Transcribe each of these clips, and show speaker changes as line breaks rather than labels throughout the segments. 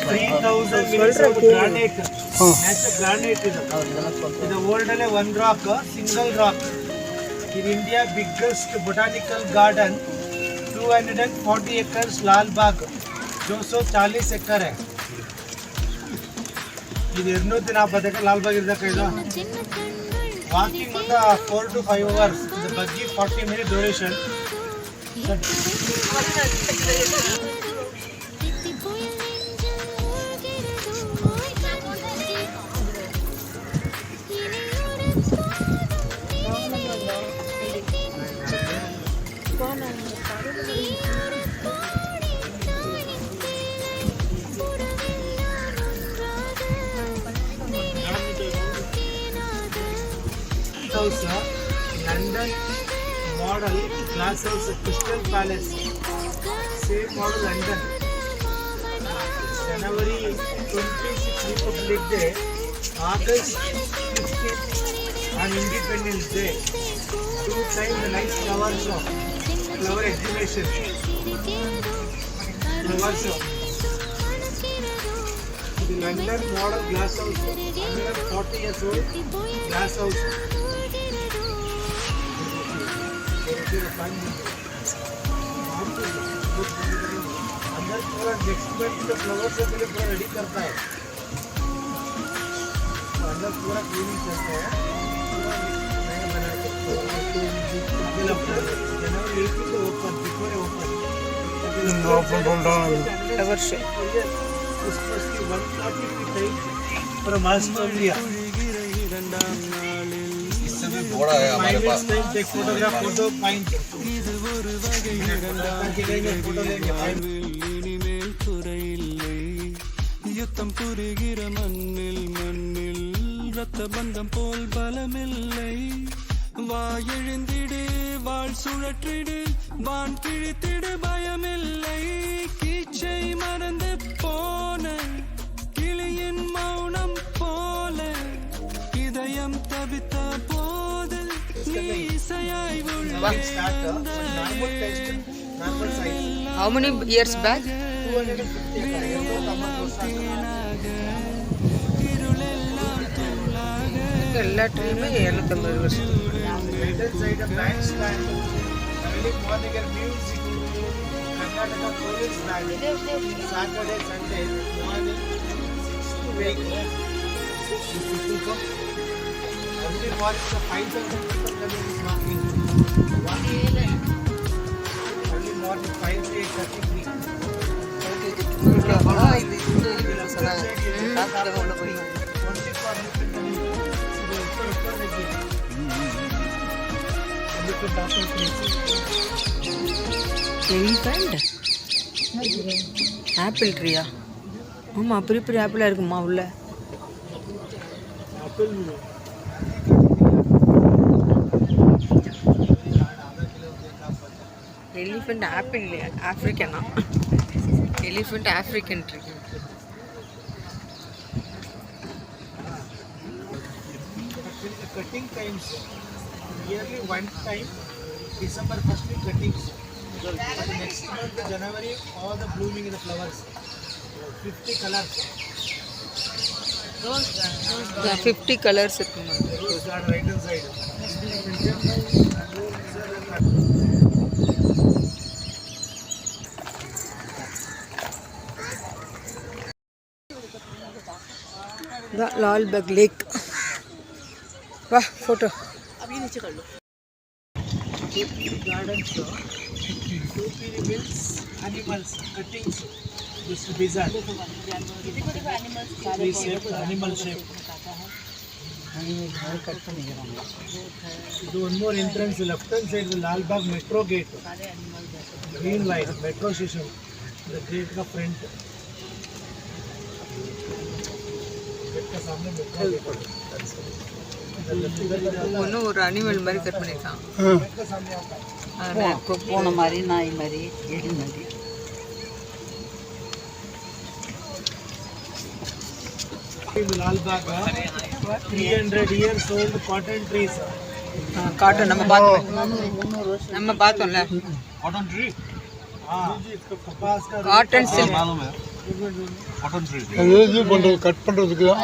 3000 minutes of granite. Natural granite is the world one rock, single rock. In India, biggest botanical garden, 240 acres, Lal Bagh, 240 acre है. ಇದು 240 ಲಾಲ್ ಬಾಗ್ ಇರಬೇಕು. Walking on the 4 to 5 hours. The buggy 40-minute duration. House, London model glass house, Crystal Palace, same model London. January 26th Republic Day, August 15th on Independence Day. 2 times the nice flower show, flower exhibition, flower show. The London model glass house, 140 years old glass house. अंदर पूरा next month flower show के लिए पूरा ready करता है. अंदर पूरा cleaning करता है. जनवरी 18 को open, before open flower show. Christmas की 140 की टाइम पर मास्टर लिया.
बड़ा है हमारे पास.
टेक फोटोग्राफ फोटो पॉइंट
யுத்தம் புரிகிற மண்ணில் மண்ணில் ரத்த பந்தம் போல் பலமில்லை. வாயெழுந்திடு வாழ் சுழற்றிடு வான் கிழித்திடு பயமில்லை. கீச்சை மறந்து போன கிளியின் மௌனம் போல இதயம் தவித்த போது இசையாய்
How many years back?
250
எல்லா ட்ரீமே 750 வருஷம்.
Karnataka police band, Saturday, Sunday, morning 6 to 8. Every morning the 5,000 people coming is walking. Early morning 5 to 8:33.
Elephant apple ட்ரீயா? ஆமாம், பெரிய பெரிய ஆப்பிளாக இருக்குமா உள்ள? எலிஃபண்ட் ஆப்பிள் இல்லையா? ஆஃப்ரிக்கனா? Elephant African tree.
Cutting times yearly one time, December 1st we cuttings. But next month January all the blooming in the flowers. 50 colors. Those
50 colours இருக்குமா?
those are right hand side.
Lal Bagh lake. वाह, photo.
अभी नीचे कर लो. Gardens, Topiri Mills, animals, cuttings, this bizarre. Animal shape. One more entrance, left hand side, the Lal Bagh metro gate. Green line, metro station. The gate का front. Gate का सामने metro gate.
ஒன்றும் ஒரு animal மாதிரி cut பண்ணியிருக்கான்.
பூனை மாதிரி, நாய் மாதிரி, எலி மாதிரி.
Lal Bagh 300 years old cotton trees.
Cotton நம்ம பார்த்தோம்ல.
Cotton tree? हाँ. कपास का
காட்டன் சில்க்.
मालूम है.
இது பண்ணுறது கட் பண்ணுறதுக்கு தான்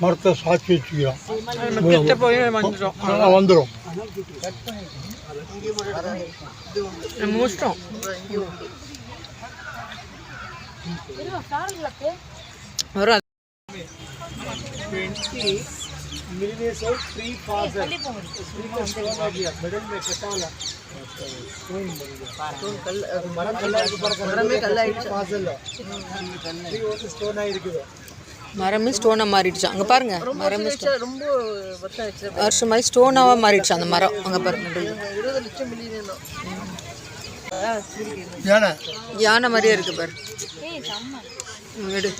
மரத்தை சாட்சி வச்சுக்கிறோம்.
கிட்ட போய் வந்துட்டோம்.
வந்துடும்.
நம்ம முடிச்சிட்டோம். வரும்
20 millimeters of free parcel. Free का stone आ गया, middle में कटा वाला stone कल मरम कल्ला parcel free वो stone आ இருக்குது.
மரமே ஸ்டோனா மாறிடுச்சு. அங்க பாருங்க, மரமே ரொம்ப வருஷமாயி ஸ்டோனாவா மாறிடுச்சு அந்த மரம். அங்க பாருங்க,
20 லட்சம் மில்லியன்
யானை மாதிரியே இருக்கு பாரு. எடு.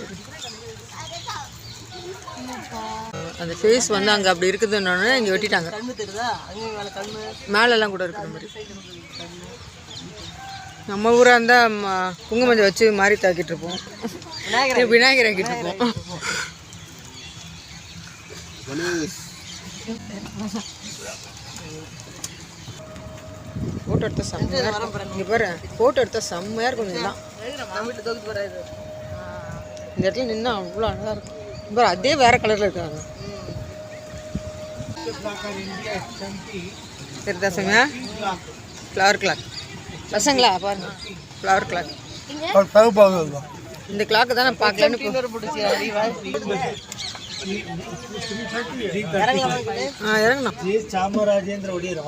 அந்த ஃபேஸ் வந்து அங்கே அப்படி இருக்குதுன்னு இங்கே வெட்டிட்டாங்க. மேலெல்லாம் கூட இருக்கிற மாதிரி. நம்ம ஊராக இருந்தால் குங்குமஞ்சை வச்சு மாறி தாக்கிட்டு இருப்போம். விநாயகர் ஆக்கிட்டு இருப்போம். ஃபோட்டோ எடுத்தால் செம்மையாக இருக்கும். இங்கே பாரு, ஃபோட்டோ எடுத்தால் செம்மையாக இருக்கும். இதெல்லாம் இந்த இடத்துல நின்னா அவ்வளோ அழகாக இருக்கும். பாரு, அதே வேற கலரில் இருக்காங்க. தெரியுதா செம்மையா? ஃப்ளவர் கிளாக் பசங்களா பாருங்க, ஃப்ளவர் கிளாக். இந்த கிளாக்கு தான் நான் பார்க்கலன்னு இறங்கணும்.
சாமராஜேந்திர ஒடியர்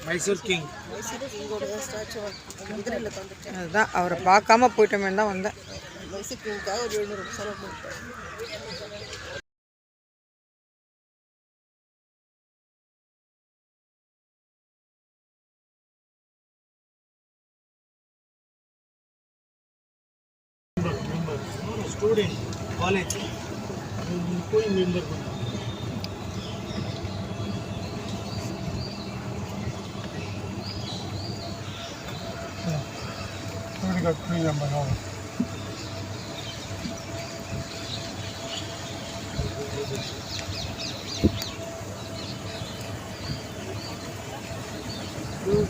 மைசூர் கிங்.
அதுதான் அவரை பார்க்காம போயிட்டோமே தான் வந்தேன்.
स्टूडेंट कॉलेज कोई मेंबर बना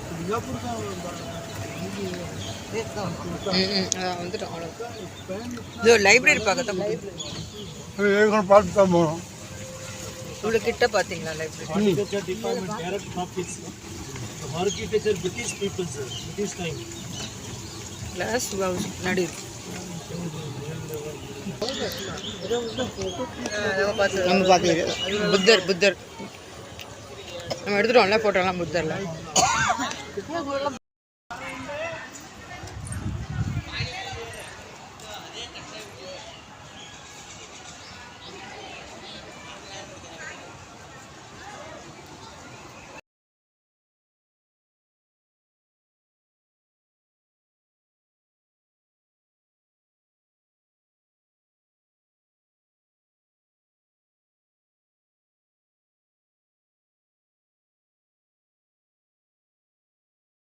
सिंगापुर का
வந்துட்டோம். அவ்வளோ லைப்ரரி பார்க்கத்தான்
பார்த்து தான் போகணும்.
இவ்வளோ கிட்ட பார்த்தீங்களா library?
Architecture department direct office. Architecture British people sir, British time.
Glass house நடி நம்ம பார்த்து புத்தர் நம்ம எடுத்துட்டோம்ல, போட்டோம்லாம் புத்தர்லாம்.